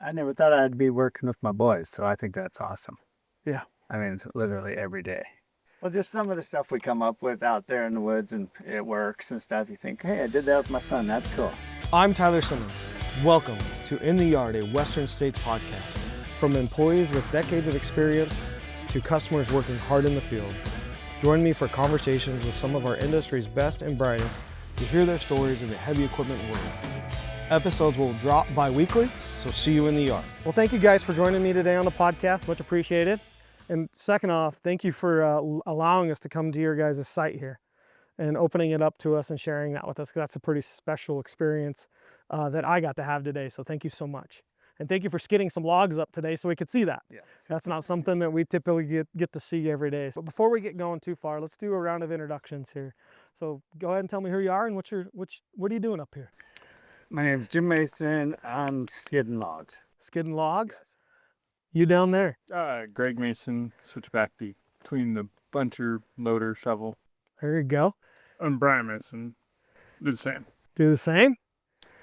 I never thought I'd be working with my boys, so I think that's awesome. Yeah. I mean, it's literally every day. Well, just some of the stuff we come up with out there in the woods and it works and stuff. You think, hey, I did that with my son. That's cool. I'm Tyler Simmons. Welcome to In the Yard, a Western States podcast. From employees with decades of experience to customers working hard in the field. Join me for conversations with some of our industry's best and brightest to hear their stories in the heavy equipment world. Episodes will drop bi-weekly, so see you in the yard. Well, thank you guys for joining me today on the podcast. Much appreciated. And second off, thank you for allowing us to come to your guys' site here and opening it up to us and sharing that with us, because that's a pretty special experience that I got to have today. So thank you so much. And thank you for skidding some logs up today so we could see that. Yeah. That's not something that we typically get to see every day. But before we get going too far, let's do a round of introductions here. So go ahead and tell me who you are and what are you doing up here? My name's Jim Mason. I'm skidding logs. Skidding logs? Yes. You down there? Greg Mason, switchback between the buncher, loader, shovel. There you go. I'm Brian Mason. Do the same. Do the same?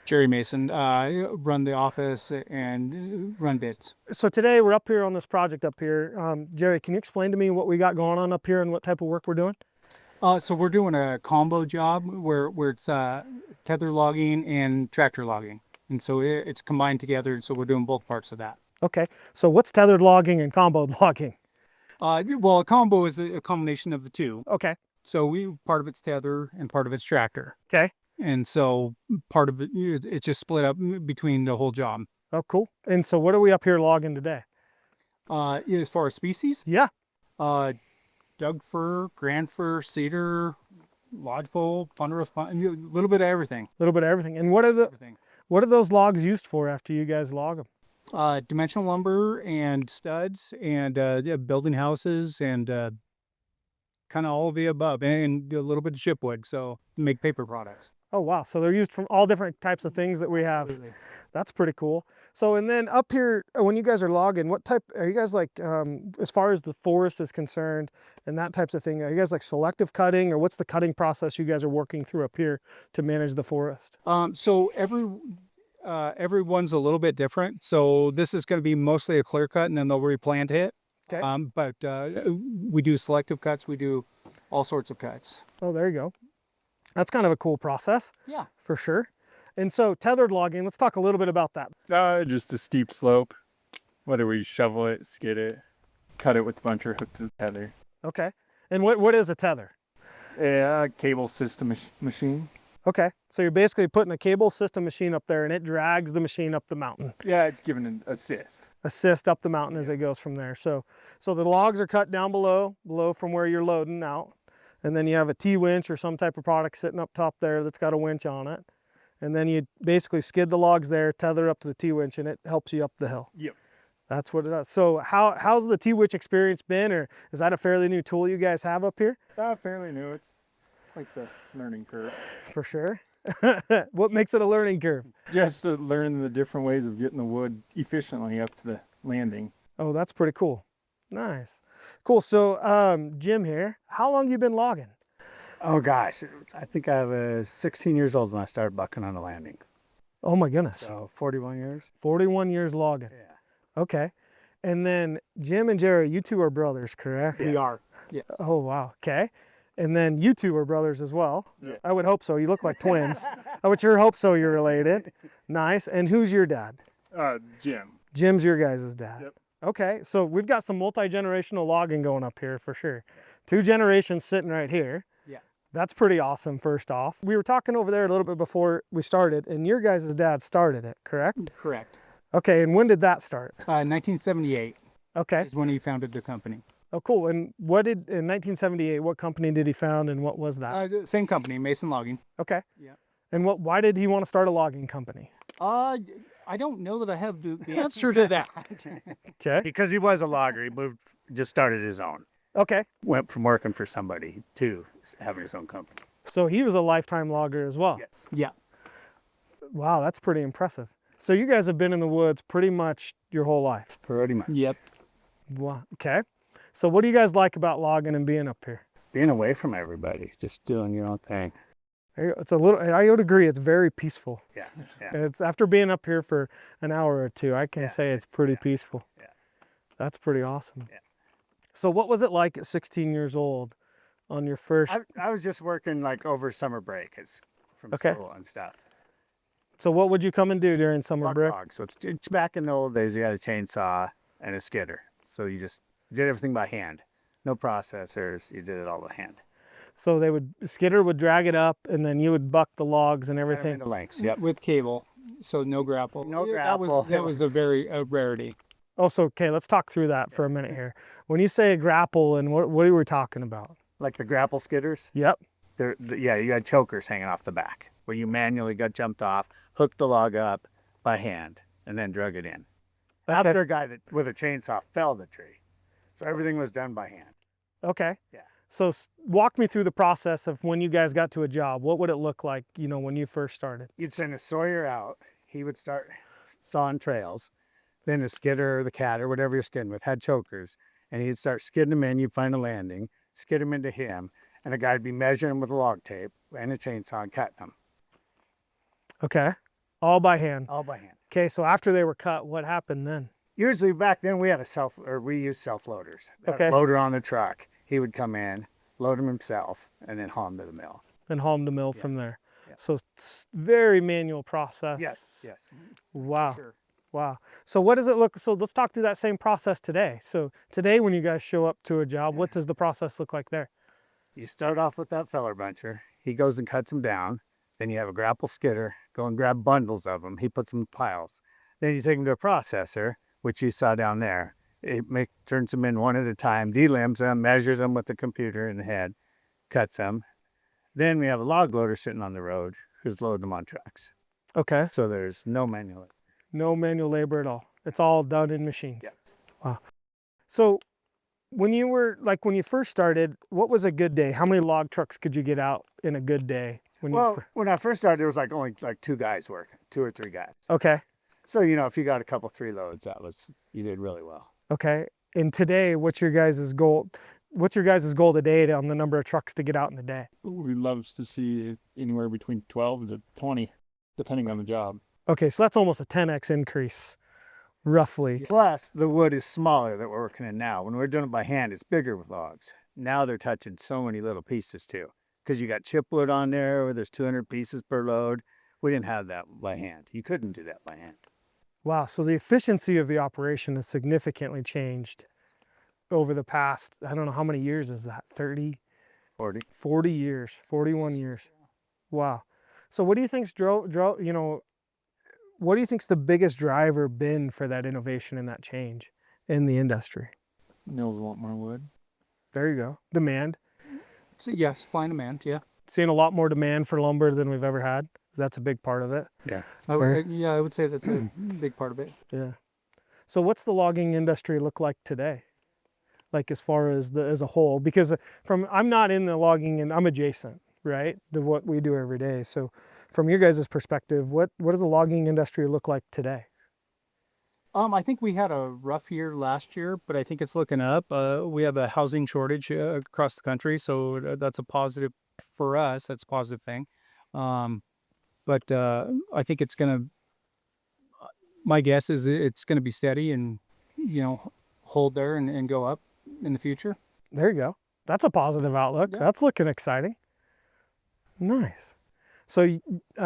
Jerry Mason, run the office and run bits. So today we're up here on this project up here. Jerry, can you explain to me what we got going on up here and what type of work we're doing? So we're doing a combo job where it's tether logging and tractor logging. And so it's combined together. So we're doing both parts of that. Okay. So what's tethered logging and combo logging? Well, a combo is a combination of the two. Okay. So part of it's tether and part of it's tractor. Okay. And so part of it's just split up between the whole job. Oh, cool. And so what are we up here logging today? As far as species? Yeah. Doug fir, grand fir, cedar, lodgepole, ponderosa pine, a little bit of everything. A little bit of everything. And what are those logs used for after you guys log them? Dimensional lumber and studs and building houses and kind of all of the above, and a little bit of chipwood, so make paper products. Oh, wow. So they're used from all different types of things that we have. Absolutely. That's pretty cool. So, and then up here, when you guys are logging, what type, are you guys like, as far as the forest is concerned and that types of thing, are you guys like selective cutting, or what's the cutting process you guys are working through up here to manage the forest? So everyone's a little bit different. So this is going to be mostly a clear cut, and then they'll replant it. Okay. But we do selective cuts. We do all sorts of cuts. Oh, there you go. That's kind of a cool process. Yeah. For sure. And so tethered logging, let's talk a little bit about that. Just a steep slope. Whether we shovel it, skid it, cut it with the buncher, hook to the tether. Okay. And what is a tether? Yeah, cable system machine. Okay. So you're basically putting a cable system machine up there and it drags the machine up the mountain. Yeah, it's giving an assist. Assist up the mountain as it goes from there. So the logs are cut down below from where you're loading out. And then you have a T-winch or some type of product sitting up top there that's got a winch on it. And then you basically skid the logs there, tether up to the T-winch, and it helps you up the hill. Yep. That's what it does. So how's the T-winch experience been, or is that a fairly new tool you guys have up here? Fairly new. It's like the learning curve. For sure. What makes it a learning curve? Just to learn the different ways of getting the wood efficiently up to the landing. Oh, that's pretty cool. Nice. Cool. So Jim here, how long you been logging? Oh, gosh. I think I was 16 years old when I started bucking on the landing. Oh, my goodness. So 41 years. 41 years logging. Yeah. Okay. And then Jim and Jerry, you two are brothers, correct? Yes. We are. Yes. Oh, wow. Okay. And then you two are brothers as well. Yeah. I would hope so. You look like twins. I would sure hope so you're related. Nice. And who's your dad? Jim. Jim's your guys' dad. Yep. Okay. So we've got some multi-generational logging going up here for sure. 2 generations sitting right here. Yeah. That's pretty awesome, first off. We were talking over there a little bit before we started, and your guys' dad started it, correct? Correct. Okay. And when did that start? 1978 Okay. is when he founded the company. Oh, cool. And in 1978, what company did he found, and what was that? The same company, Mason Logging. Okay. Yeah. And why did he want to start a logging company? I don't know that I have the answer to that. Okay. Because he was a logger. He just started his own. Okay. Went from working for somebody to having his own company. So he was a lifetime logger as well. Yes. Yeah. Wow, that's pretty impressive. So you guys have been in the woods pretty much your whole life. Pretty much. Yep. Wow. Okay. So what do you guys like about logging and being up here? Being away from everybody, just doing your own thing. It's a little. I would agree. It's very peaceful. Yeah, yeah. It's after being up here for an hour or two, I can Yeah, say it's pretty peaceful. Yeah. That's pretty awesome. Yeah. So what was it like at 16 years old on your first? I was just working like over summer break from Okay. school and stuff. So what would you come and do during summer Block break? logs. So it's back in the old days, you had a chainsaw and a skidder. So you just did everything by hand. No processors. You did it all by hand. So skidder would drag it up, and then you would buck the logs and Cut 'em everything. into lengths. Yep. With cable, so no grapple. No That grapple. was a very rarity. Oh, so okay, let's talk through that for a minute here. When you say a grapple, and what are we talking about? Like the grapple skidders. Yep. Yeah, you had chokers hanging off the back where you manually got jumped off, hooked the log up by hand, and then drug it in. After a guy with a chainsaw felled the tree. So everything was done by hand. Okay. Yeah. So walk me through the process of when you guys got to a job. What would it look like, when you first started? You'd send a sawyer out. He would start sawing trails. Then the skidder or the cat or whatever you're skidding with had chokers. And he'd start skidding them in. You'd find a landing, skid them into him. And the guy'd be measuring with a log tape and a chainsaw and cutting them. Okay. All by hand. All by hand. Okay, so after they were cut, what happened then? Usually back then we used self-loaders. We had a Okay. loader on the truck. He would come in, load them himself, and then haul them to the mill. And haul 'em to mill from there. Yeah. So it's very manual process. Yes. Wow. Sure. Wow. So what does it look? So let's talk through that same process today. So today, when you guys show up to a job, what does the process look like there? You start off with that feller buncher. He goes and cuts them down. Then you have a grapple skidder. Go and grab bundles of them. He puts them in piles. Then you take them to a processor, which you saw down there. It turns them in one at a time, delimbs them, measures them with the computer in the head, cuts them. Then we have a log loader sitting on the road who's loading them on trucks. Okay. So there's no manual. No manual labor at all. It's all done in machines. Yes. Wow. So when you first started, what was a good day? How many log trucks could you get out in a good day? When I first started, there was only two guys working, 2 or 3 guys. Okay. So, if you got a couple 3 loads, you did really well. Okay. And today, what's your guys' goal? What's your guys' goal today on the number of trucks to get out in a day? We love to see anywhere between 12 to 20, depending on the job. Okay, so that's almost a 10x increase, roughly. Plus, the wood is smaller that we're working in now. When we're doing it by hand, it's bigger with logs. Now they're touching so many little pieces too, because you got chipwood on there where there's 200 pieces per load. We didn't have that by hand. You couldn't do that by hand. Wow, so the efficiency of the operation has significantly changed over the past, I don't know how many years is that, 30? 40. 40 years, 41 years. Wow. So what do you think's what do you think's the biggest driver been for that innovation and that change in the industry? Mills want more wood. There you go. Demand. So yes, fine demand. Yeah. Seeing a lot more demand for lumber than we've ever had. That's a big part of it. Yeah. I Where- would say that's a big part of it. Yeah. So what's the logging industry look like today? Like as far as as a whole, because I'm not in the logging and I'm adjacent, right? To what we do every day. So from your guys' perspective, what does the logging industry look like today? I think we had a rough year last year, but I think it's looking up. We have a housing shortage across the country, so that's a positive for us. That's a positive thing. But I think it's going to, my guess is it's going to be steady and, hold there and go up in the future. There you go. That's a positive outlook. Yeah. That's looking exciting. Nice. So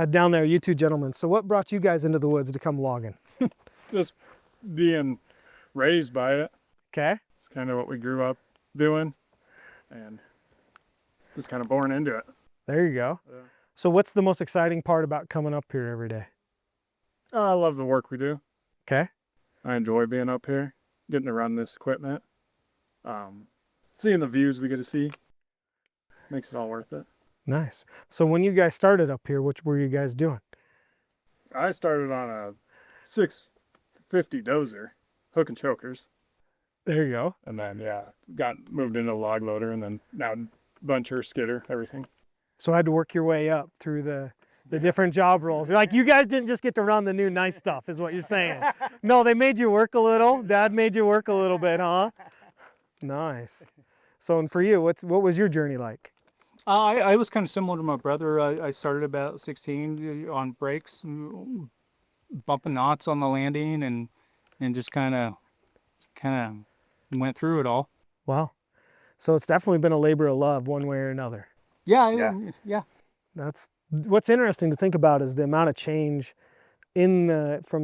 down there, you two gentlemen, so what brought you guys into the woods to come logging? Just being raised by it. Okay. It's kind of what we grew up doing, and just kind of born into it. There you go. Yeah. So what's the most exciting part about coming up here every day? I love the work we do. Okay. I enjoy being up here, getting to run this equipment. Seeing the views we get to see makes it all worth it. Nice. So when you guys started up here, what were you guys doing? I started on a 650 dozer, hook and chokers, There you go. and then got moved into a log loader, and then now buncher, skidder, everything. So I had to work your way up through the different job roles. Like you guys didn't just get to run the new nice stuff is what you're saying. No, they made you work a little. Dad made you work a little bit, huh? Nice. So and for you, what was your journey like? I was kind of similar to my brother. I started about 16 on brakes, bumping knots on the landing, and just kind of went through it all. Wow. So it's definitely been a labor of love one way or another. Yeah. That's what's interesting to think about is the amount of change from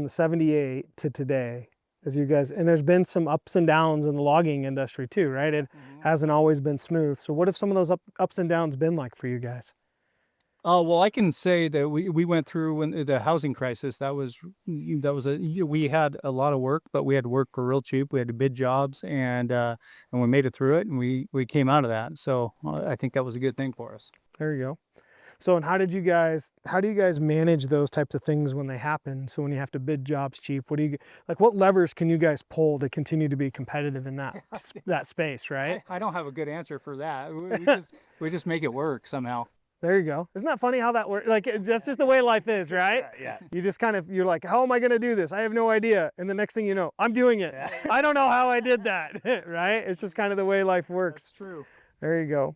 the 78 to today as you guys, and there's been some ups and downs in the logging industry too, right? It hasn't always been smooth. So what have some of those ups and downs been like for you guys? Oh, well, I can say that we went through when the housing crisis. We had a lot of work, but we had to work for real cheap. We had to bid jobs, and we made it through it, and we came out of that. So I think that was a good thing for us. There you go. So, and how do you guys manage those types of things when they happen? So when you have to bid jobs cheap, what levers can you guys pull to continue to be competitive in that that space, right? I don't have a good answer for that. We just make it work somehow. There you go. Isn't that funny how that works? Like, that's just the way life is, right? Yeah. You just you're like, how am I going to do this? I have no idea. And the next thing you know, I'm doing it. I don't know how I did that, right? It's just kind of the way life works. That's true. There you go.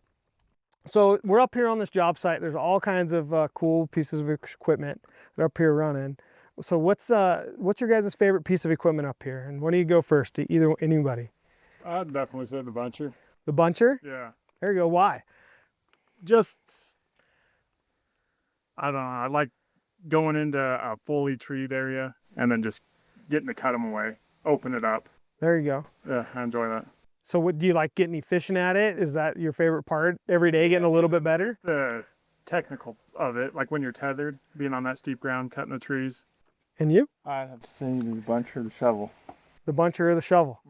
So we're up here on this job site. There's all kinds of cool pieces of equipment that are up here running. So what's your guys' favorite piece of equipment up here? And why do you go first? Anybody? I'd definitely say the buncher. The buncher? Yeah. There you go. Why? Just, I don't know. I like going into a fully treed area and then just getting to cut them away, open it up. There you go. Yeah, I enjoy that. So what do you like getting efficient at it? Is that your favorite part every day, getting a little bit better? Just the technical of it, like when you're tethered, being on that steep ground, cutting the trees. And you? I'd have to say the buncher or the shovel. The buncher or the shovel?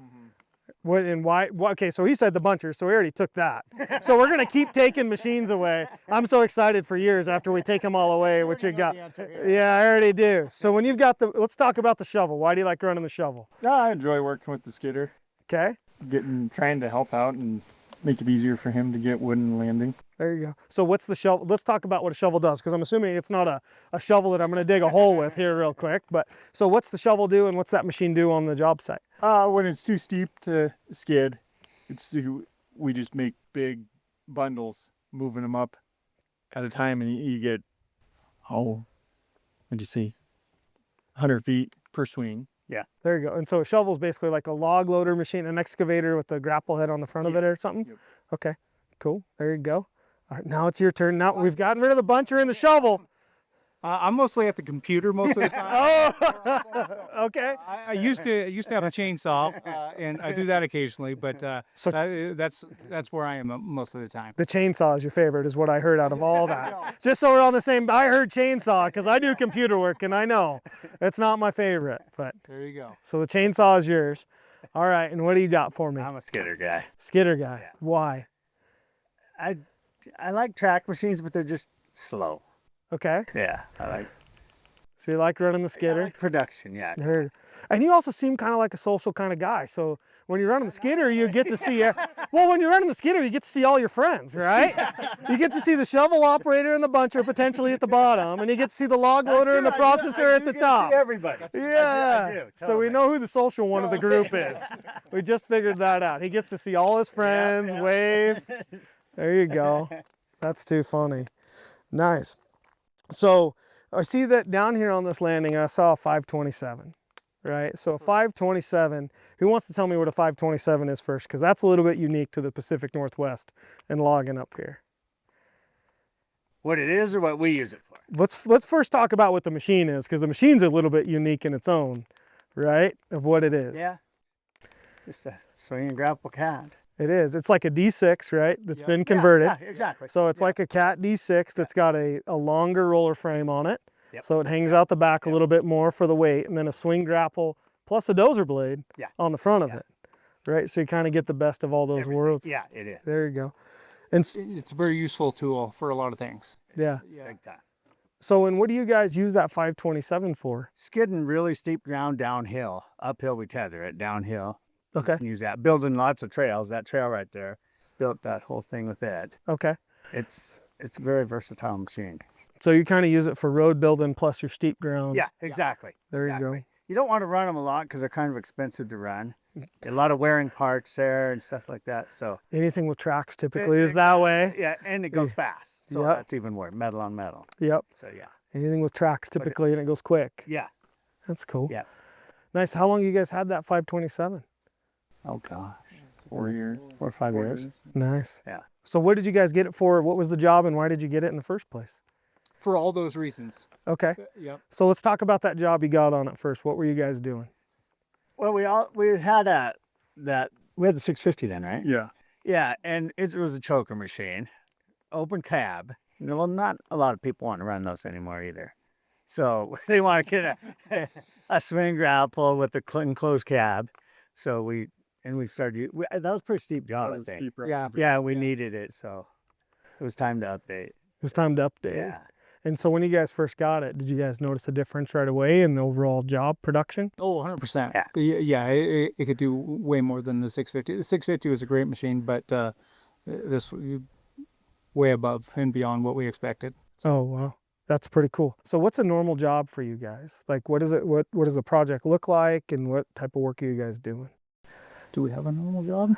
What and why? Okay, so he said the buncher, so we already took that. So we're gonna keep taking machines away. I'm so excited for years after we take them all away. What you got? Yeah, I already do. So when you've got let's talk about the shovel. Why do you like running the shovel? Yeah, I enjoy working with the skidder, Okay, trying to help out and make it easier for him to get wood in the landing. there you go. So what's the shovel? Let's talk about what a shovel does, because I'm assuming it's not a shovel that I'm gonna dig a hole with here real quick. But so what's the shovel do, and what's that machine do on the job site? When it's too steep to skid, we just make big bundles, moving them up at a time, and you get, what'd you see, 100 feet per swing. There you go. And so a shovel is basically like a log loader machine, an excavator with a grapple head on the front of it or something? Yep. Okay, cool. There you go. All right, now it's your turn. Now we've gotten rid of the buncher and the shovel. I'm mostly at the computer most of the time. Oh, okay. I used to have a chainsaw, and I do that occasionally, but that's where I am most of the time. The chainsaw is your favorite, is what I heard out of all that. Just so we're on the same, I heard chainsaw because I do computer work and I know it's not my favorite, but There you go. so the chainsaw is yours. All right, and what do you got for me? I'm a skidder guy. Skidder guy. Yeah. Why? I like track machines, but they're just slow. Okay, Yeah, I like so you like running the skidder? production. Yeah. There. And you also seem kind of like a social kind of guy. So when you're running the skidder, you get to see, when you're running the skidder, you get to see all your friends, right? You get to see the shovel operator and the buncher potentially at the bottom, and you get to see the log loader and the processor at the top. Everybody. Yeah. I do, So we totally. know who the social one of the group is. We just figured that out. He gets to see all his friends, wave. There you go. That's too funny. Nice. So I see that down here on this landing, I saw a 527, right? So a 527, who wants to tell me what a 527 is first? Because that's a little bit unique to the Pacific Northwest and logging up here. What it is or what we use it for? Let's first talk about what the machine is, because the machine's a little bit unique in its own, right? Of what it is. Yeah. Just a swing and grapple cat. It is. It's like a D6, right? That's Yeah. been converted. Yeah, exactly. So it's like a Cat D6 that's got a longer roller frame on it. Yep. So it hangs out the back a little bit more for the weight, and then a swing grapple plus a dozer blade Yeah. on the front of Yeah. it, right? So you kind of get the best of all those Everything. worlds. Yeah, it is. There you go. And It's a very useful tool for a lot of things. yeah. Big time. So and what do you guys use that 527 for? Skidding really steep ground downhill. Uphill we tether it, downhill. Okay. Use that. Building lots of trails. That trail right there, built that whole thing with it. Okay. It's a very versatile machine. So you kind of use it for road building plus your steep ground. Yeah, exactly. There you exactly. go. You don't want to run them a lot because they're kind of expensive to run. A lot of wearing parts there and stuff like that. So Anything with tracks typically is that way. yeah, and it goes fast. So Yep. that's even worse. Metal on metal. Yep. So yeah. Anything with tracks typically, and it goes quick. Yeah. That's cool. Yeah. Nice. How long you guys had that 527? Oh gosh. 4 years. 4 or 5 years. Nice. Yeah. So what did you guys get it for? What was the job and why did you get it in the first place? For all those reasons. Okay. Yep. So let's talk about that job you got on it first. What were you guys doing? Well, we had we had the 650 then, right? Yeah. Yeah, and it was a choker machine, open cab. Well, not a lot of people want to run those anymore either. So they want to get a swing grapple with the enclosed cab. So we started. That was a pretty steep job, I think. Yeah, we needed it, so it was time to update. It was time to update. Yeah. And so when you guys first got it, did you guys notice a difference right away in the overall job production? Oh, 100%. Yeah. Yeah, it could do way more than the 650. The 650 was a great machine, but this was way above and beyond what we expected. Oh, wow. That's pretty cool. So what's a normal job for you guys? Like what is it what does the project look like and what type of work are you guys doing? Do we have a normal job?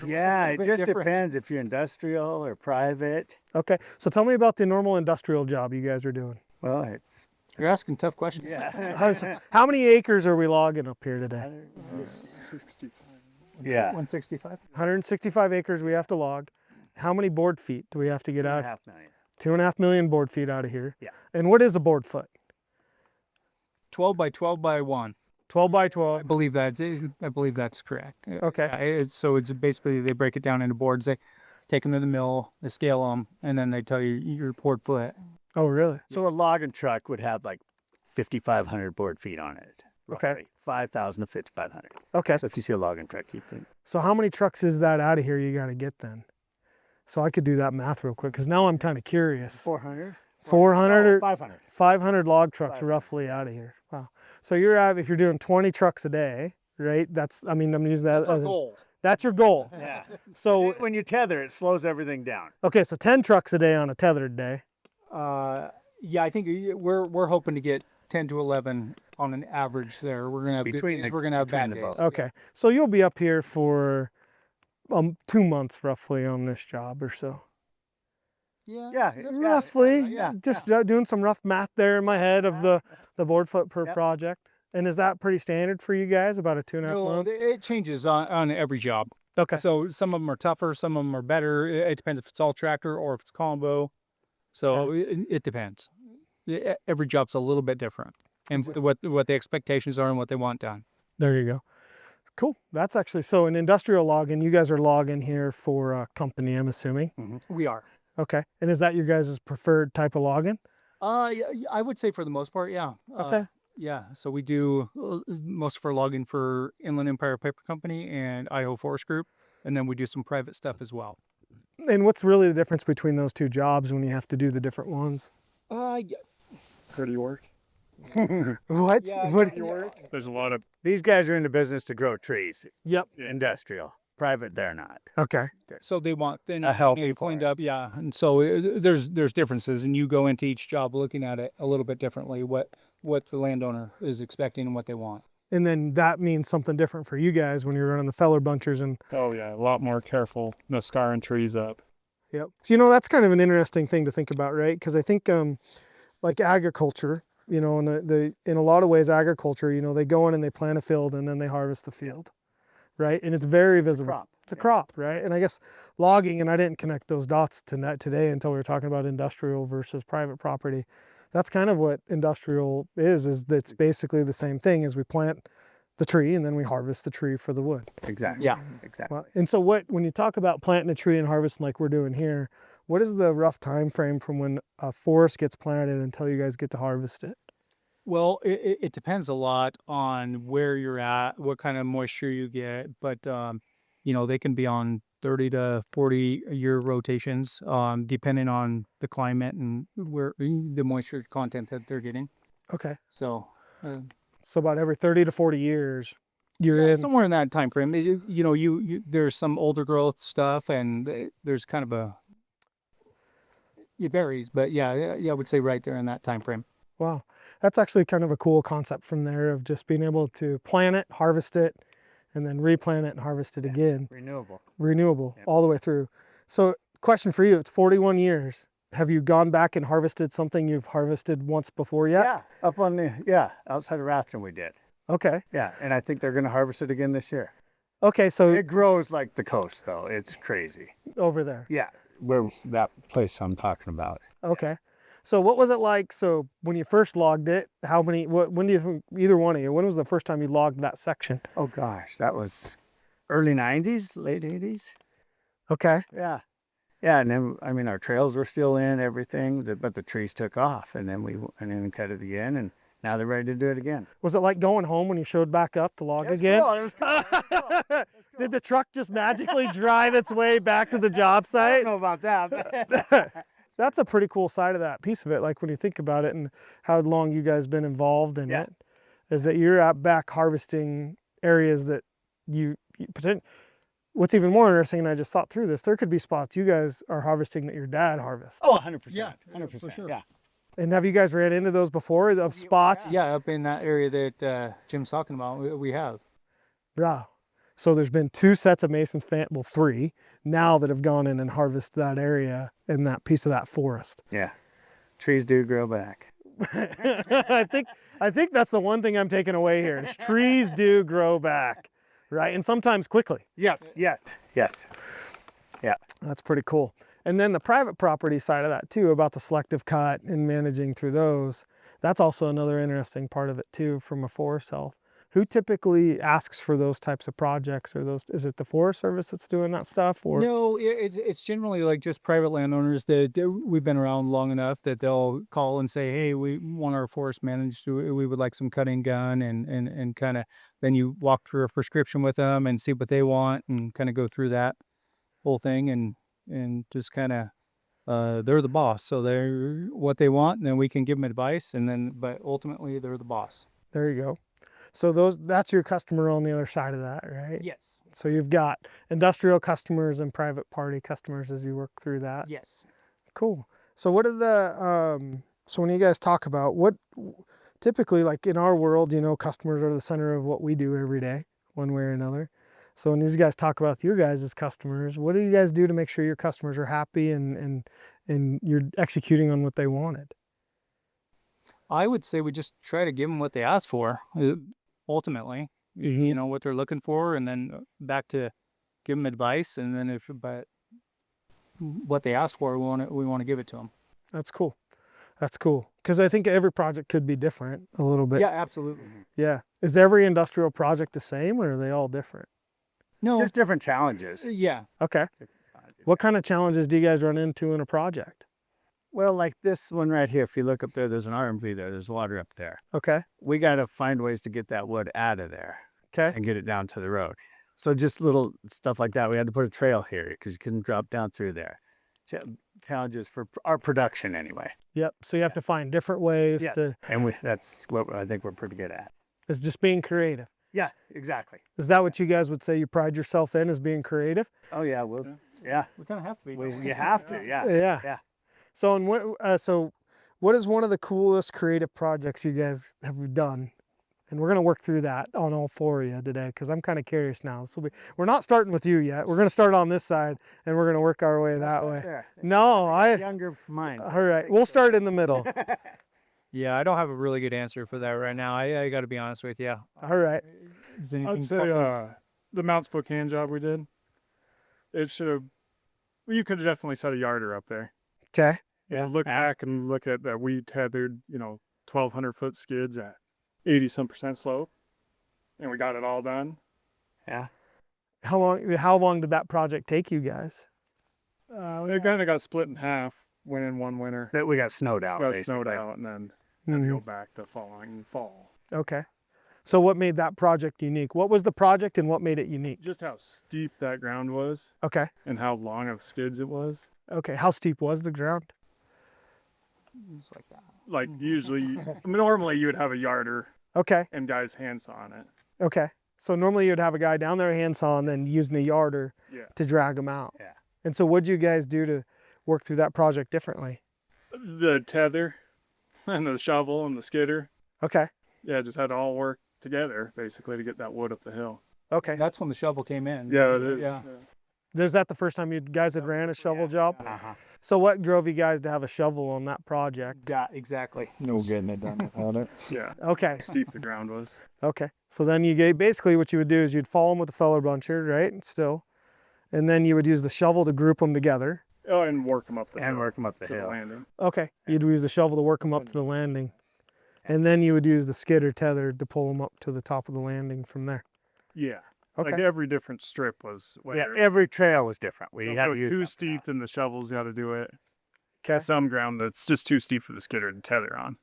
Yeah, it bit just different. depends if you're industrial or private. Okay. So tell me about the normal industrial job you guys are doing. Well, it's You're asking tough questions. yeah, How many acres are we logging up here today? 65. yeah. 165. 165 acres we have to log. How many board feet do we have to get out? 2.5 million. 2.5 million board feet out of here. Yeah. And what is a board foot? 12 by 12 by 1. 12 by I 12. believe that's correct. Okay. So it's basically they break it down into boards. They take them to the mill, they scale them, and then they tell you your board foot. Oh, really? So a logging truck would have like 5,500 board feet on it. Okay. roughly 5,000 to 5,500. Okay. So if you see a logging truck, you think So how many trucks is that out of here you got to get then? So I could do that math real quick because now I'm kind of curious. 400, 400 or 500. 500 log trucks 500. roughly out of here. Wow. So you're at, if you're doing 20 trucks a day, right? That's, I mean, I'm using that as that's your goal. Yeah. So, When you tether, it slows everything down. okay, so 10 trucks a day on a tethered day. Yeah, I think we're hoping to get 10 to 11 on an average there. We're gonna have good Between days, the- we're gonna have between bad the days. both. Okay. So you'll be up here for 2 months roughly on this job or so. Yeah. Yeah, that's yeah. Roughly. yeah, Just doing some rough math there in my head of the board foot per Yep. project. And is that pretty standard for you guys? About a 2.5 No, month? it changes on every job. Okay. So some of them are tougher, some of them are better. It depends if it's all tractor or if it's combo. So it depends. Every job's a little bit different, and what the expectations are and what they want done. There you go. Cool. That's actually, so in industrial logging, you guys are logging here for a company, I'm assuming. We are. Okay. And is that your guys' preferred type of logging? Yeah, I would say for the most part, yeah. Okay. Yeah. So we do most of our logging for Inland Empire Paper Company and Idaho Forest Group, and then we do some private stuff as well. And what's really the difference between those two jobs when you have to do the different ones? Yeah. Pretty work. What? What? There's a lot of These guys are in the business to grow trees. Yep. Industrial. Private, they're not. Okay. So they want thin, A healthy cleaned up, yeah. And so there's differences, and you go into each job looking at it a little bit differently. What the landowner is expecting and what they want. And then that means something different for you guys when you're running the feller bunchers and oh yeah, a lot more careful. No scarring trees up. yep. So that's kind of an interesting thing to think about, right? Because I think like agriculture, in in a lot of ways agriculture, they go in and they plant a field and then they harvest the field, right? And it's very visible. crop, It's a crop, right? And I guess logging, and I didn't connect those dots to that today until we were talking about industrial versus private property. That's kind of what industrial is it's basically the same thing as we plant the tree and then we harvest the tree for the wood. Exactly. Yeah. Exactly. Well, and so when you talk about planting a tree and harvesting like we're doing here, what is the rough time frame from when a forest gets planted until you guys get to harvest it? Well, it depends a lot on where you're at, what kind of moisture you get, but they can be on 30 to 40 year rotations, depending on the climate and where the moisture content that they're getting. Okay. So, So about every 30 to 40 years, you're yeah, in. somewhere in that time frame. You there's some older growth stuff, and there's kind of it varies, but yeah, I would say right there in that time frame. Wow. That's actually kind of a cool concept from there of just being able to plant it, harvest it, and then replant it and harvest it again. Renewable. Renewable Yep. all the way through. So question for you, it's 41 years. Have you gone back and harvested something you've harvested once before yet? Yeah, up on the outside of Rathrum we did. Okay. Yeah, and I think they're going to harvest it again this year. Okay, so It grows like the coast, though. It's crazy. over there. Yeah, where that place I'm talking about. Okay. So what was it like? So when you first logged it, when do you think, either one of you, when was the first time you logged that section? Oh gosh, that was early '90s, late '80s. Okay. Yeah, yeah, and then I mean our trails were still in everything, but the trees took off, and then we cut it again, and now they're ready to do it again. Was it like going home when you showed back up to log again? It was cool. Did the truck just magically drive its way back to the job I site? don't know about that. That's a pretty cool side of that piece of it. Like when you think about it and how long you guys been involved in Yeah. it, is that you're out back harvesting areas that you potentially. What's even more interesting, and I just thought through this, there could be spots you guys are harvesting that your dad harvests. Oh, 100%. Yeah, 100%. for sure. Yeah. And have you guys ran into those before of spots? Yeah, up in that area that Jim's talking about, we have. Yeah. So there's been 2 sets of Mason's well, 3 now that have gone in and harvested that area and that piece of that forest. Yeah. Trees do grow back. I think that's the one thing I'm taking away here is trees do grow back, right? And sometimes quickly. Yes. Yes. Yes. That's pretty cool. And then the private property side of that too, about the selective cut and managing through those. That's also another interesting part of it too from a forest health. Who typically asks for those types of projects, or is it the Forest Service that's doing that stuff, or? No, it's generally like just private landowners that we've been around long enough that they'll call and say, hey, we want our forest managed. We would like some cutting done, and kind of then you walk through a prescription with them and see what they want and kind of go through that whole thing and just kind of they're the boss, so they're what they want, and then we can give them advice, but ultimately they're the boss. There you go. So that's your customer on the other side of that, right? Yes. So you've got industrial customers and private party customers as you work through that. Yes. Cool. So what are so when you guys talk about what typically, like in our world, customers are the center of what we do every day, one way or another. So when these guys talk about your guys as customers, what do you guys do to make sure your customers are happy and you're executing on what they wanted? I would say we just try to give them what they asked for. Ultimately, you know what they're looking for, and then back to give them advice, and then but what they asked for, we want to give it to them. That's cool. That's cool. Because I think every project could be different a little bit. Yeah, absolutely. Yeah. Is every industrial project the same, or are they all different? No. Just different challenges. Yeah. Okay. What kind of challenges do you guys run into in a project? Well, like this one right here, if you look up there, there's an RMV there. There's water up there. Okay. We got to find ways to get that wood out of there Okay. and get it down to the road. So just little stuff like that. We had to put a trail here because you couldn't drop down through there. Challenges for our production anyway. Yep. So you have to find different ways Yes. to, And that's what I think we're pretty good at. it's just being creative. Yeah, exactly. Is that what you guys would say you pride yourself in, is being creative? Oh yeah, yeah. We kind of have to be. You have to, yeah. Yeah. Yeah. So, what is one of the coolest creative projects you guys have done? And we're going to work through that on all 4 of you today, because I'm kind of curious now. We're not starting with you yet. We're going to start on this side, and we're going to work our way that way. There. No, Younger minds. all right. We'll start in the middle. Yeah, I don't have a really good answer for that right now. I got to be honest with you. All right. Is anything I'd say the Mount Spokane job we did. It should have. You could have definitely set a yarder up there. Okay. Yeah. Look back and look at that. We tethered 1,200-foot skids at 80% slope, and we got it all done. Yeah. How long did that project take you guys? It kind of got split in half. Went in one winter, That we got snowed out. got basically. snowed out, and then had to go back the following fall. Okay. So what made that project unique? What was the project and what made it unique? Just how steep that ground was Okay. and how long of skids it was. Okay. How steep was the ground? It's like that. Like usually, normally you would have a yarder Okay. and guys hand sawing it. Okay. So normally you'd have a guy down there handsaw and then using a yarder Yeah. to drag them out. Yeah. And so what'd you guys do to work through that project differently? The tether and the shovel and the skidder. Okay. Yeah, just had to all work together basically to get that wood up the hill. Okay. That's when the shovel came in. Yeah, it is. Yeah. Is that the first time you guys had ran a shovel job? Uh-huh. So what drove you guys to have a shovel on that project? Yeah, exactly. No getting it done without it. Yeah. Okay. Steep the ground was. Okay. So then you gave, basically what you would do is you'd follow them with the feller buncher, right? Still. And then you would use the shovel to group them together. Oh, and work them up the And hill work them up the to the hill. landing. Okay. You'd use the shovel to work them up to the landing. And then you would use the skid or tether to pull them up to the top of the landing from there. Yeah. Okay. Like every different strip was. Yeah, whether- every trail was different. We so if had it to was use too something steep, then the shovels got to do it. Okay. Some ground that's just too steep for the skidder to tether on.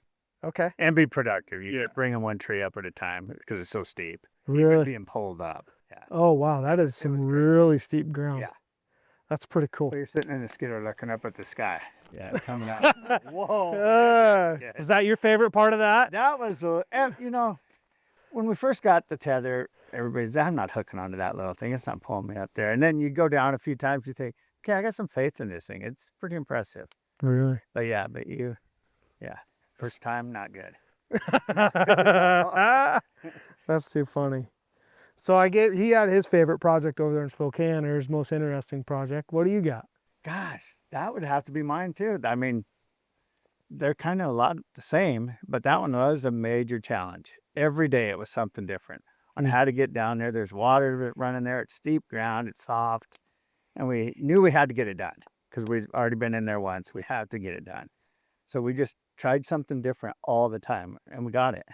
Okay. and be productive. You Yeah. keep bringing one tree up at a time because it's so steep. Really? Being pulled up. Yeah. Oh, wow. That is some was crazy. really steep ground. Yeah. That's pretty cool. So you're sitting in the skidder looking up at the sky. Yeah, coming out. Whoa. Yeah. Was that your favorite part of that? That was, and you know, when we first got the tether, everybody's, I'm not hooking onto that little thing. It's not pulling me up there. And then you go down a few times, you think, okay, I got some faith in this thing. It's pretty impressive. Really? But yeah, first time, not good. That's too funny. So he had his favorite project over there in Spokane, or his most interesting project. What do you got? Gosh, that would have to be mine too. I mean, they're kind of a lot the same, but that one was a major challenge. Every day it was something different on how to get down there. There's water running there. It's steep ground. It's soft. And we knew we had to get it done because we'd already been in there once. We had to get it done. So we just tried something different all the time and we got it.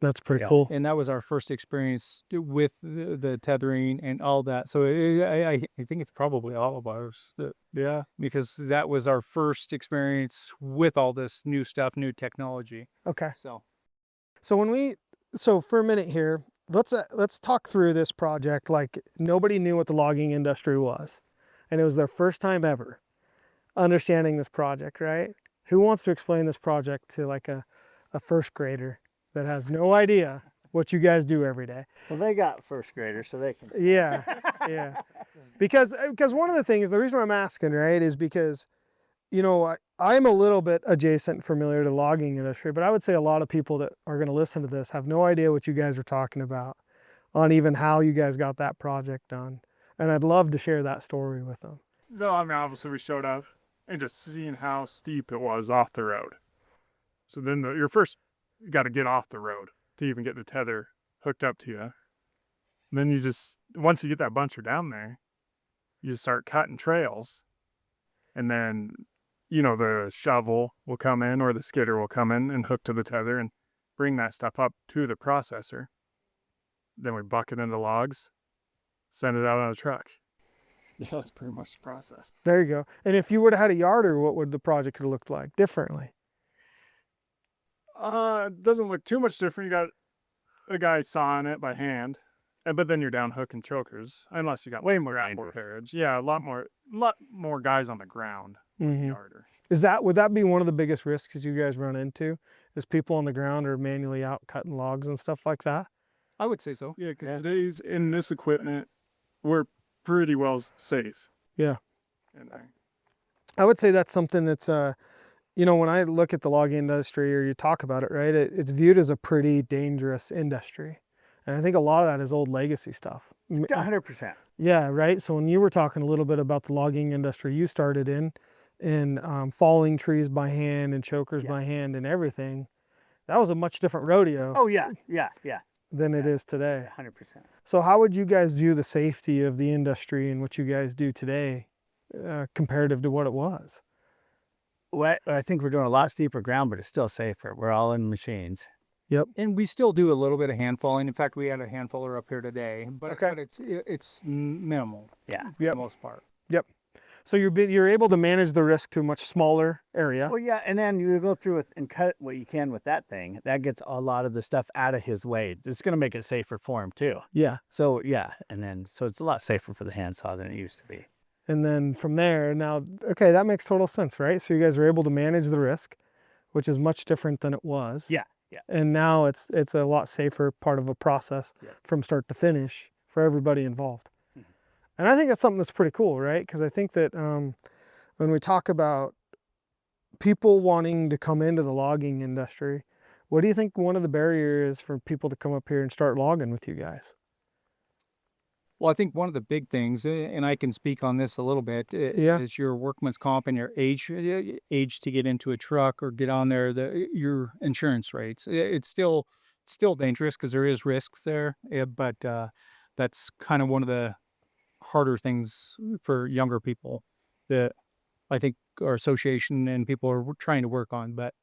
That's pretty Yeah. cool. And that was our first experience with the tethering and all that. So I think it's probably all of ours. Yeah, because that was our first experience with all this new stuff, new technology. Okay. So So for a minute here, let's talk through this project. Like, nobody knew what the logging industry was, and it was their first time ever understanding this project, right? Who wants to explain this project to like a first grader that has no idea what you guys do every day? Well, they got first graders, so they can. Yeah, yeah. Because one of the things, the reason why I'm asking, right, is because, you know, I'm a little bit adjacent, familiar to the logging industry, but I would say a lot of people that are going to listen to this have no idea what you guys are talking about on even how you guys got that project done. And I'd love to share that story with them. So, I mean, obviously we showed up and just seeing how steep it was off the road. So then you got to get off the road to even get the tether hooked up to you. And then once you get that buncher down there, you just start cutting trails. And then, you know, the shovel will come in or the skidder will come in and hook to the tether and bring that stuff up to the processor. Then we bucket into logs, send it out on a truck. Yeah, that's pretty much the process. There you go. And if you would have had a yarder, what would the project have looked like differently? It doesn't look too much different. You got a guy sawing it by hand, but then you're down hook and chokers, unless you got Way more ground dangerous. carriage. Yeah, a lot more guys on the ground. Mhm. Yarder. Would that be one of the biggest risks you guys run into, is people on the ground are manually out cutting logs and stuff like that? I would say so. Yeah, because today's in this equipment, we're pretty well safe. Yeah. And I would say that's something that's, you know, when I look at the logging industry or you talk about it, right, it's viewed as a pretty dangerous industry. And I think a lot of that is old legacy stuff. 100%. Yeah, right. So when you were talking a little bit about the logging industry you started in falling trees by hand and chokers by hand and everything, that was a much different rodeo Oh, yeah. than it is today. 100%. So how would you guys view the safety of the industry and what you guys do today comparative to what it was? Well, I think we're doing a lot steeper ground, but it's still safer. We're all in machines. And we still do a little bit of hand falling. In fact, we had a hand faller up here today, but, Okay. but it's minimal Yeah. for the most part. So you're able to manage the risk to a much smaller area. Well, yeah, and then you go through and cut what you can with that thing. That gets a lot of the stuff out of his way. It's going to make it safer for him too. Yeah. So yeah, so it's a lot safer for the handsaw than it used to be. And then from there, now, okay, that makes total sense, right? So you guys are able to manage the risk, which is much different than it was. Yeah. And now it's a lot safer part of a process from start to finish for everybody involved. And I think that's something that's pretty cool, right? Because I think that when we talk about people wanting to come into the logging industry, what do you think one of the barriers is for people to come up here and start logging with you guys? Well, I think one of the big things, and I can speak on this a little bit, Yeah. is your workman's comp and your age to get into a truck or get on there. Your insurance rates. It's still dangerous because there is risks there, but that's kind of one of the harder things for younger people that I think our association and people are trying to work on, but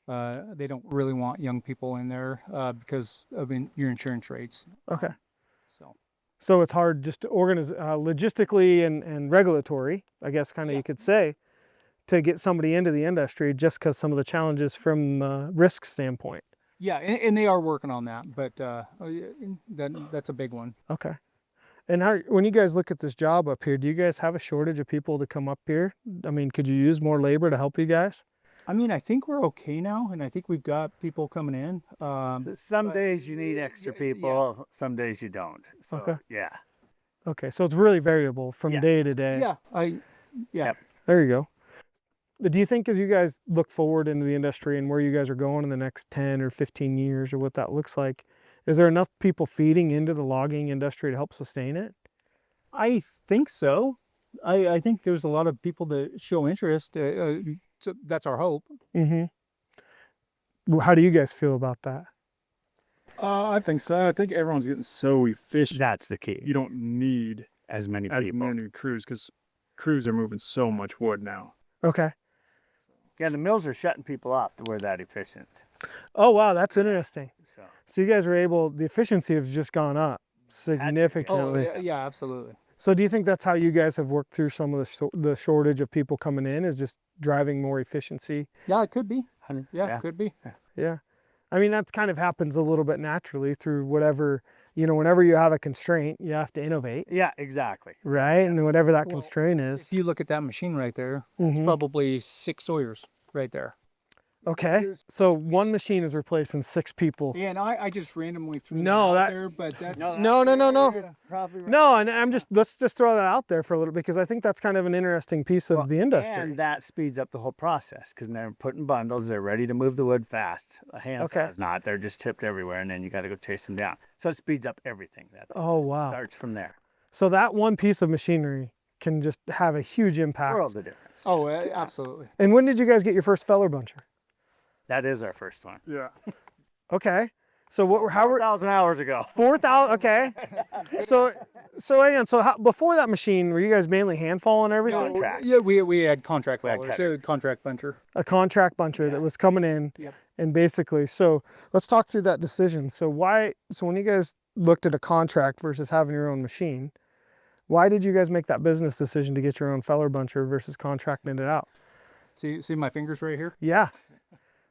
they don't really want young people in there because of your insurance rates. Okay. So. So it's hard just to organize logistically and regulatory, I guess, kind of you could say, to get somebody into the industry just because some of the challenges from risk standpoint. Yeah, and they are working on that, but that's a big one. Okay. And when you guys look at this job up here, do you guys have a shortage of people to come up here? I mean, could you use more labor to help you guys? I mean, I think we're okay now, and I think we've got people coming in. Some days you need extra people, some days you don't. So, Okay. yeah. Okay, so it's really variable from Yeah. day to day. Yeah, Yep. There you go. Do you think as you guys look forward into the industry and where you guys are going in the next 10 or 15 years or what that looks like, is there enough people feeding into the logging industry to help sustain it? I think so. I think there's a lot of people that show interest. So that's our hope. Mm-hmm. How do you guys feel about that? I think so. I think everyone's getting so efficient. That's the key. You don't need As many as people. many crews because crews are moving so much wood now. Okay. Yeah, the mills are shutting people off that we're that efficient. Oh, wow, that's interesting. So So you guys are able, the efficiency has just gone up significantly. yeah, absolutely. So do you think that's how you guys have worked through some of the shortage of people coming in, is just driving more efficiency? Yeah, it could be. 100, Yeah, it could be. Yeah. I mean, that's kind of happens a little bit naturally through whatever, whenever you have a constraint, you have to innovate, Yeah, exactly. right? And whatever that Well, constraint is. If you look at that machine right there, Mhm. probably 6 Sawyers right there. Okay. So one machine is replacing 6 people. Yeah, and I just randomly threw No, that out that- there, but that's No. Probably right. No, and let's just throw that out there for a little, because I think that's kind of an interesting piece of the industry. And that speeds up the whole process because they're putting bundles. They're ready to move the wood fast. A handsaw is not. They're just tipped everywhere, and then you got to go chase them down. So it speeds up everything. That Oh, wow. starts from there. So that one piece of machinery can just have a huge impact. World of difference. oh, absolutely. And when did you guys get your first feller buncher? That is our first one. Yeah. Okay. So how were 4,000 hours ago. 4,000? Okay. So again, before that machine, were you guys mainly hand falling everything? Contract. Yeah, we had contract We had rollers, cutters. contract buncher. A contract buncher that was coming in, Yep. and basically, so let's talk through that decision. So when you guys looked at a contract versus having your own machine, why did you guys make that business decision to get your own feller buncher versus contracting it out? See my fingers right here? Yeah.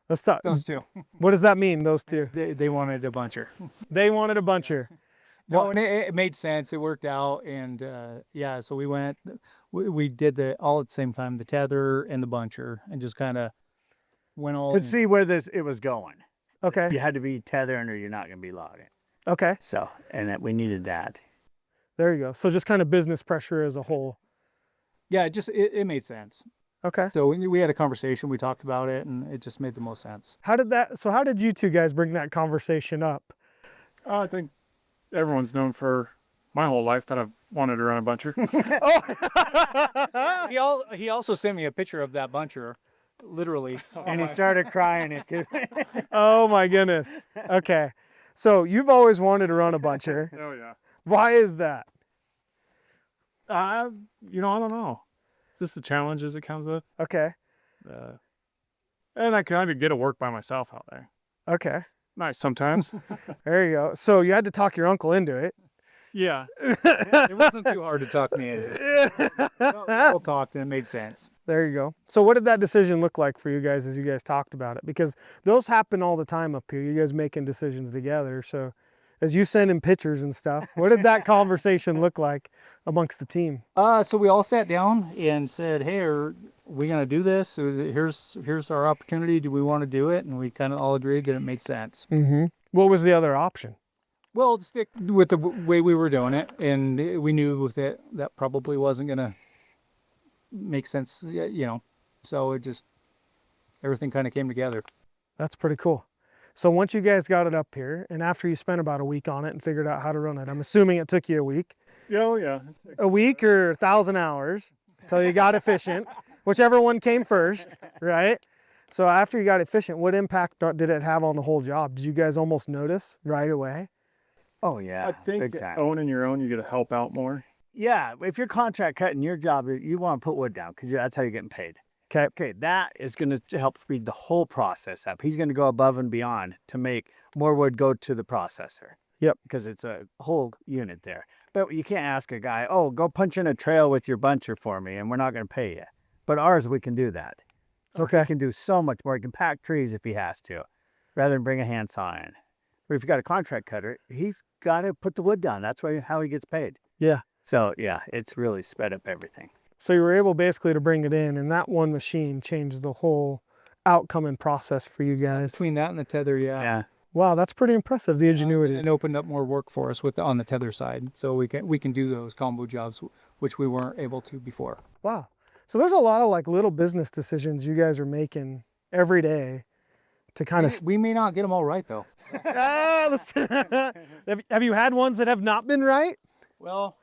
Let's talk. Those two. What does that mean, those two? They wanted a buncher. They wanted a buncher. No, and it made sense. It worked out, and yeah. So we went. We did all at the same time, the tether and the buncher, and just kind of went all. Could in. see where it was going. Okay. You had to be tethering or you're not going to be logging. Okay. So, and that we needed that. There you go. So just kind of business pressure as a whole. Yeah, it made sense. Okay. So we had a conversation. We talked about it, and it just made the most sense. How did you two guys bring that conversation up? I think everyone's known for my whole life that I've wanted to run a buncher. He also sent me a picture of that buncher, literally. And he started crying. Oh my goodness. Okay. So you've always wanted to run a buncher. Oh yeah. Why is that? I don't know. It's just the challenges it comes with. Okay. And I kind of get to work by myself out there. Okay. Nice sometimes. There you go. So you had to talk your uncle into it. Yeah. It wasn't too hard to talk me into it. We all talked, and it made sense. There you go. So what did that decision look like for you guys as you guys talked about it? Because those happen all the time up here. You guys making decisions together. So as you send in pictures and stuff, what did that conversation look like amongst the team? So we all sat down and said, "Hey, are we gonna do this? So here's our opportunity. Do we want to do it?" And we kind of all agreed that it made sense. Mm-hmm. What was the other option? Well, to stick with the way we were doing it, and we knew that probably wasn't gonna make sense, So it just everything kind of came together. That's pretty cool. So once you guys got it up here, and after you spent about a week on it and figured out how to run it, I'm assuming it took you a week. Oh, yeah. A week or 1,000 hours till you got efficient, whichever one came first, right? So after you got efficient, what impact did it have on the whole job? Did you guys almost notice right away? Oh yeah, I think big time. owning your own, you get to help out more. Yeah, if you're contract cutting your job, you want to put wood down because that's how you're getting paid. Okay. Okay, that is going to help speed the whole process up. He's going to go above and beyond to make more wood go to the processor. Yep. Because it's a whole unit there. But you can't ask a guy, oh, go punch in a trail with your buncher for me, and we're not going to pay you. But ours, we can do that. So Okay. he can do so much more. He can pack trees if he has to, rather than bring a handsaw in. But if you got a contract cutter, he's got to put the wood down. That's how he gets paid. Yeah. So yeah, it's really sped up everything. So you were able basically to bring it in, and that one machine changed the whole outcome and process for you guys. Between that and the tether, Yeah. Wow, that's pretty impressive, the ingenuity. it opened up more work for us on the tether side, so we can do those combo jobs, which we weren't able to before. Wow. So there's a lot of like little business decisions you guys are making every day to kind of. We may not get them all right though. Have you had ones that have not been right? Well,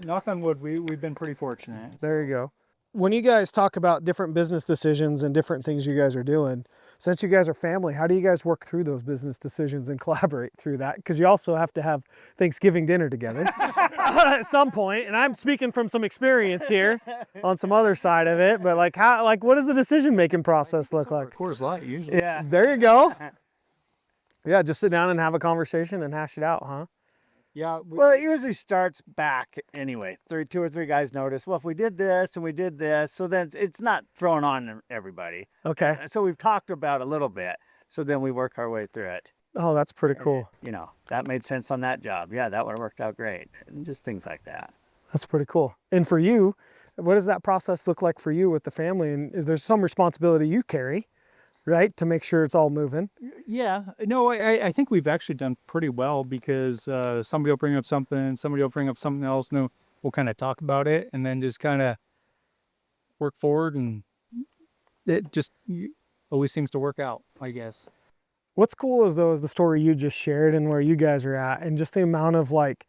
knock on wood, we've been pretty fortunate. There you go. When you guys talk about different business decisions and different things you guys are doing, since you guys are family, how do you guys work through those business decisions and collaborate through that? Because you also have to have Thanksgiving dinner together at some point. And I'm speaking from some experience here on some other side of it. But like, what does the decision-making process look like? Coors Light usually. Yeah. There you go. Yeah, just sit down and have a conversation and hash it out, huh? Yeah. Well, it usually starts back anyway. Two or three guys notice, well, if we did this and we did this, so then it's not thrown on everybody. Okay. So we've talked about it a little bit. So then we work our way through it. Oh, that's pretty cool. You know, that made sense on that job. Yeah, that would have worked out great. And just things like that. That's pretty cool. And for you, what does that process look like for you with the family? And is there some responsibility you carry, right, to make sure it's all moving? Yeah, no, I think we've actually done pretty well because somebody will bring up something, somebody will bring up something else, and we'll kind of talk about it and then just kind of work forward, and it just always seems to work out, I guess. What's cool is the story you just shared and where you guys are at and just the amount of like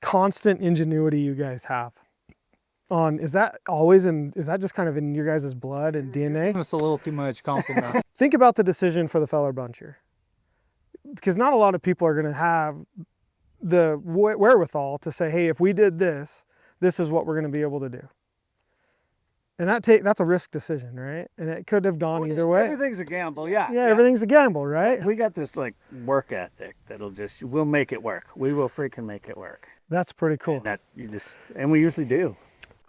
constant ingenuity you guys have. Is that just kind of in your guys' blood and DNA? That's a little too much compliment. Think about the decision for the feller buncher, because not a lot of people are going to have the wherewithal to say, hey, if we did this, this is what we're going to be able to do. And that's a risk decision, right? And it could have gone either way. Everything's a gamble, yeah. Yeah, everything's a gamble, right? We got this like work ethic we'll make it work. We will freaking make it work. That's pretty cool. And we usually do.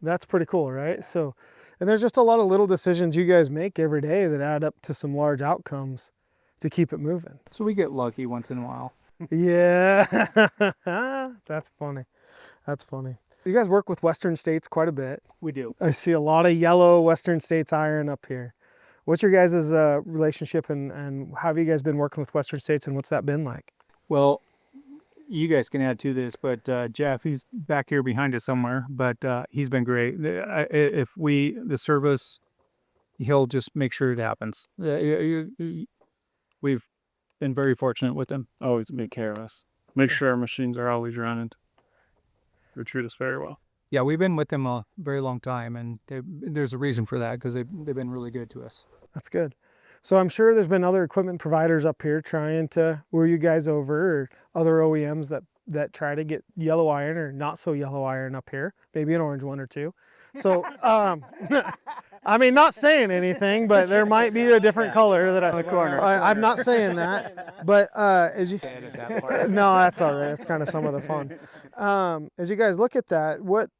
That's pretty cool, right? So, and there's just a lot of little decisions you guys make every day that add up to some large outcomes to keep it moving. So we get lucky once in a while. Yeah, that's funny. That's funny. You guys work with Western States quite a bit. We do. I see a lot of yellow Western States iron up here. What's your guys' relationship and how have you guys been working with Western States and what's that been like? Well, you guys can add to this, but Jeff, he's back here behind us somewhere, but he's been great. If the service, he'll just make sure it happens. We've been very fortunate with him. Always take care of us. Make sure our machines are always running. They treat us very well. Yeah, we've been with them a very long time, and there's a reason for that because they've been really good to us. That's good. So I'm sure there's been other equipment providers up here trying to woo you guys over, or other OEMs that try to get yellow iron or not so yellow iron up here, maybe an orange one or two. So, I mean, not saying anything, but there might be a different color that I'm not saying that, but as you, no, that's all right. That's kind of some of the fun. As you guys look at that,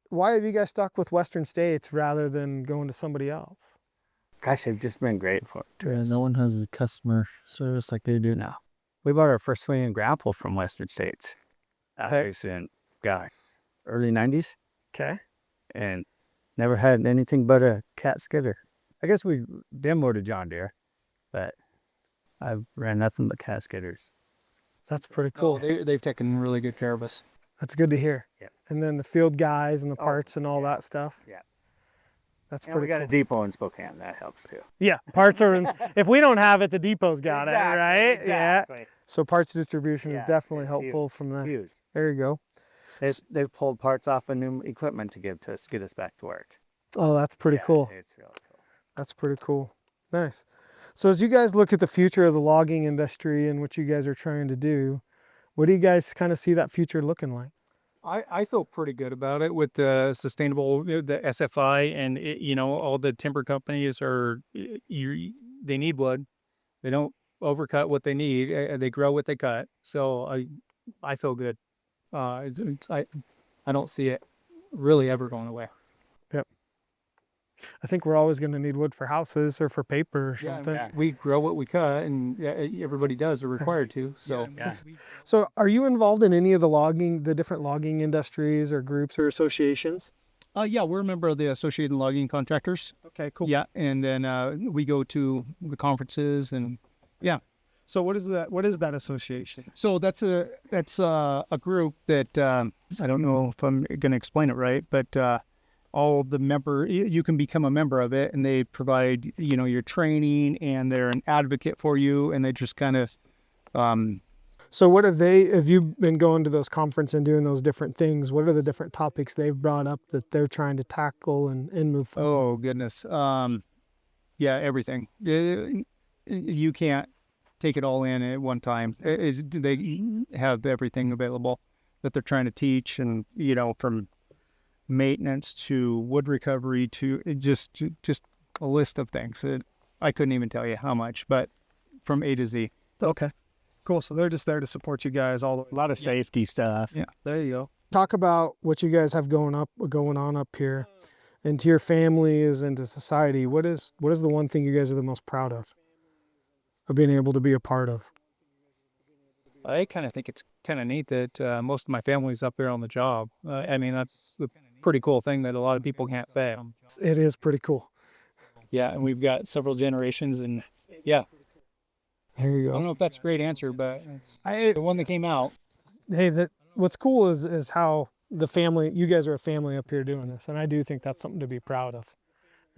why have you guys stuck with Western States rather than going to somebody else? Gosh, they've just been great for it. Yeah, no one has the customer service like they do. No. We bought our first swing and grapple from Western States. That was in, early 90s. Okay. And never had anything but a cat skidder. I guess we demoed a John Deere, but I ran nothing but cat skidders. That's pretty cool. They've taken really good care of us. That's good to hear. Yep. And then the field guys and the parts and all that stuff. Yeah. That's And pretty we got cool. a depot in Spokane. That helps too. Yeah, parts are if we don't have it, the depot's got it, right? Exactly. Yeah. So parts distribution is Yeah, definitely it's helpful from that. Huge. There you go. They've pulled parts off of new equipment to give to us, get us back to work. Oh, that's pretty Yeah, cool. It's really cool. That's pretty cool. Nice. So as you guys look at the future of the logging industry and what you guys are trying to do, what do you guys kind of see that future looking like? I feel pretty good about it with the sustainable, the SFI, and all the timber companies they need wood. They don't overcut what they need. They grow what they cut. So I feel good. I don't see it really ever going away. I think we're always going to need wood for houses or for paper or something. We grow what we cut, and everybody does. They're required to. So So are you involved in any of the different logging industries or groups or associations? yeah, we're a member of the Associated Logging Contractors. Okay, cool. Yeah, and then we go to the conferences, and So what is that? What is that association? so that's a group that I don't know if I'm going to explain it right, but all the you can become a member of it, and they provide your training, and they're an advocate for you, and they just kind of So what have you been going to those conferences and doing those different things? What are the different topics they've brought up that they're trying to tackle and move forward? oh goodness, yeah, everything. You can't take it all in at one time. They have everything available that they're trying to teach, and from maintenance to wood recovery to just a list of things. I couldn't even tell you how much, but from A to Z. Okay, cool. So they're just there to support you guys all the way. A lot of safety stuff. Yeah. There you go. Talk about what you guys have going on up here, and to your families and to society. What is the one thing you guys are the most proud of being able to be a part of? I kind of think it's kind of neat that most of my family's up there on the job. I mean, that's a pretty cool thing that a lot of people can't say. It is pretty cool. Yeah, and we've got several generations, and yeah, There you I don't go. know if that's a great answer, but it's I, the one that came out. hey, what's cool is how the family, you guys are a family up here doing this, and I do think that's something to be proud of,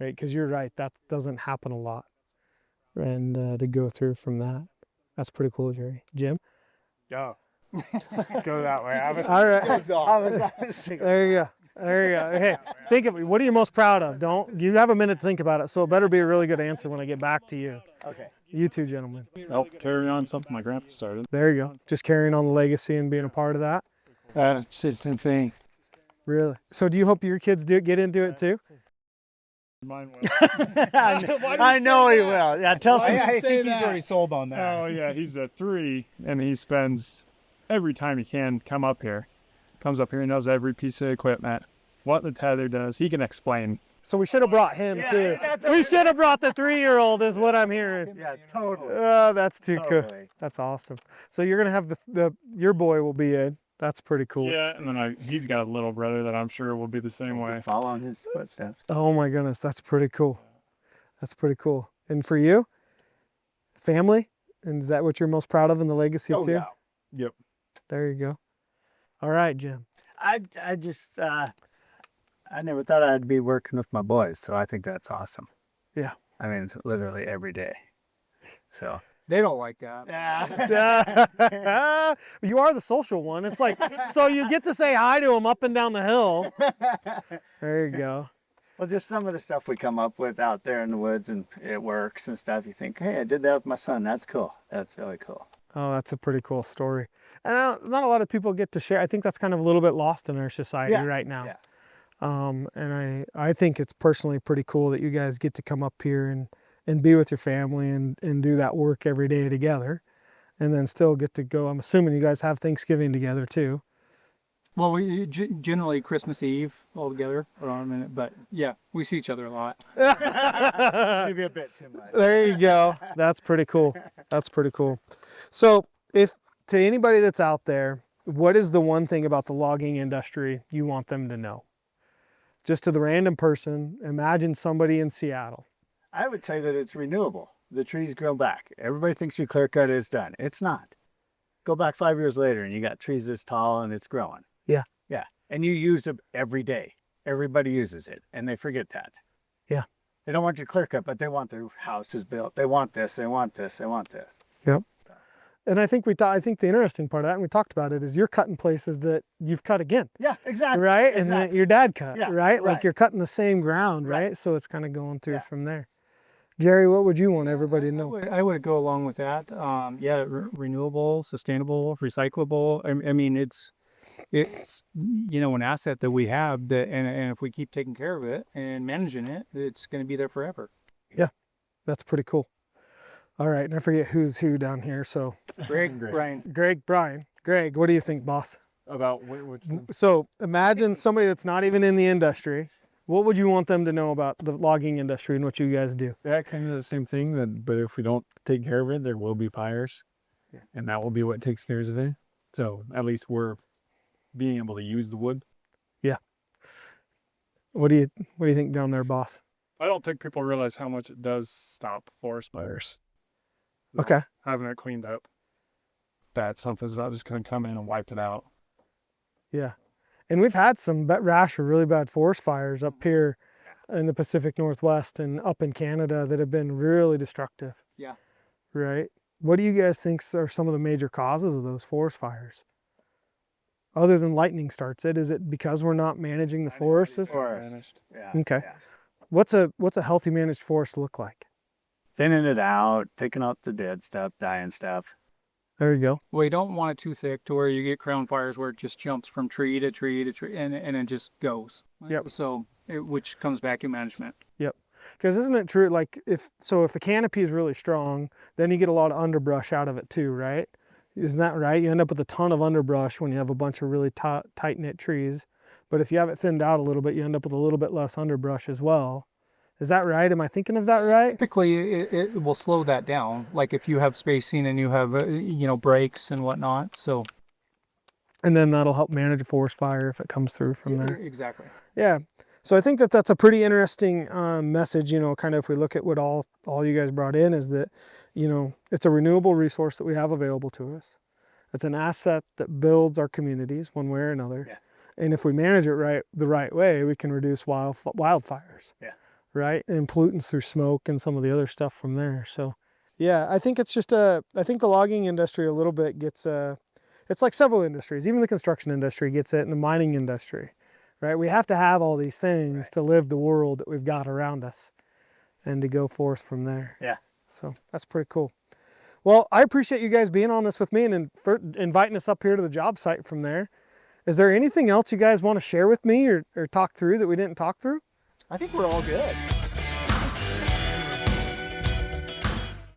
right? Because you're right, that doesn't happen a lot, and to go through from that, that's pretty cool, Jerry. Jim. Oh. Go that way. All right. There you go. There you go. Hey, think of it. What are you most proud of? You have a minute to think about it, so it better be a really good answer when I get back to you. Okay. You two gentlemen. Help carry on something my grandpa started. There you go. Just carrying on the legacy and being a part of that. It's the same thing. Really. So do you hope your kids get into it too? Mine was. I know he will. Yeah, tell some. I think he's already sold on that. Oh yeah, he's a 3, and he spends every time he can come up here. Comes up here, he knows every piece of equipment. What the tether does, he can explain. So we should have brought him too. We should have brought the 3-year-old is what I'm hearing. Yeah, totally. Oh, that's too cool. Totally. That's awesome. So you're gonna have your boy will be in. That's pretty cool. Yeah, and then he's got a little brother that I'm sure will be the same way. Follow in his footsteps. Oh my goodness, that's pretty cool. That's pretty cool. And for you, family, and is that what you're most proud of in the legacy Oh, too? yeah. Yep. There you go. All right, Jim. I just I never thought I'd be working with my boys, so I think that's awesome. Yeah. I mean, it's literally every day. So They don't like that. You are the social one. It's like, so you get to say hi to him up and down the hill. There you go. well, just some of the stuff we come up with out there in the woods and it works and stuff. You think, hey, I did that with my son. That's cool. That's really cool. Oh, that's a pretty cool story. And not a lot of people get to share. I think that's kind of a little bit lost in our society Yeah, right now. yeah. And I think it's personally pretty cool that you guys get to come up here and be with your family and do that work every day together, and then still get to go. I'm assuming you guys have Thanksgiving together too. Well, we generally Christmas Eve all together. Hold on a minute, but yeah, we see each other a lot. Maybe a bit too much. There you go. That's pretty cool. That's pretty cool. So if to anybody that's out there, what is the one thing about the logging industry you want them to know? Just to the random person, imagine somebody in Seattle. I would say that it's renewable. The trees grow back. Everybody thinks your clear cut is done. It's not. Go back 5 years later and you got trees this tall and it's growing. Yeah. Yeah. And you use them every day. Everybody uses it and they forget that. Yeah. They don't want your clear cut, but they want their houses built. They want this, they want this, they want this. Yep. And I think I think the interesting part of that, and we talked about it, is you're cutting places that you've cut again, Yeah, exactly. right? And that exactly. your dad cut, Yeah, right? Like right. you're cutting the same ground, Right. right? So it's kind of going through Yeah. from there. Jerry, what would you want everybody to know? I would go along with that. Yeah, renewable, sustainable, recyclable. I mean, it's an asset that we have that, and if we keep taking care of it and managing it, it's going to be there forever. That's pretty cool. All right, and I forget who's who down here. So Greg, Greg. Brian. Greg, Brian, Greg, what do you think, boss? About which So imagine somebody that's not even in the industry. What would you want them to know about the logging industry and what you guys do? that kind of the same thing. That, but if we don't take care of it, there will be fires, and that will be what takes care of it. So at least we're being able to use the wood. What do you think down there, boss? I don't think people realize how much it does stop forest fires. Okay. Having it cleaned up. That something's not just going to come in and wipe it out. Yeah. And we've had some rash or really bad forest fires up here in the Pacific Northwest and up in Canada that have been really destructive. Yeah. Right. What do you guys think are some of the major causes of those forest fires? Other than lightning starts it, is it because we're not managing the forests? Forest. Yeah. Okay. yeah. What's a healthy managed forest look like? Thinning it out, taking out the dead stuff, dying stuff. There you go. Well, you don't want it too thick to where you get crown fires where it just jumps from tree to tree to tree and it just goes. Yep. So, which comes back to management. Because isn't it true? Like if the canopy is really strong, then you get a lot of underbrush out of it too, right? Isn't that right? You end up with a ton of underbrush when you have a bunch of really tight knit trees. But if you have it thinned out a little bit, you end up with a little bit less underbrush as well. Is that right? Am I thinking of that right? Typically, it will slow that down. Like if you have spacing and you have, breaks and whatnot. So And then that'll help manage a forest fire if it comes through from there. Exactly. Yeah. So I think that's a pretty interesting message, kind of if we look at what all you guys brought in is that, it's a renewable resource that we have available to us. It's an asset that builds our communities one way or another. Yeah. And if we manage it the right way, we can reduce wildfires. Yeah. Right? And pollutants through smoke and some of the other stuff from there. So yeah, I think it's just I think the logging industry a little bit gets it's like several industries, even the construction industry gets it and the mining industry. Right? We have to have all these things to live the world that we've got around us and to go forth from there. Yeah. So that's pretty cool. Well, I appreciate you guys being on this with me and for inviting us up here to the job site from there. Is there anything else you guys want to share with me or talk through that we didn't talk through? I think we're all good.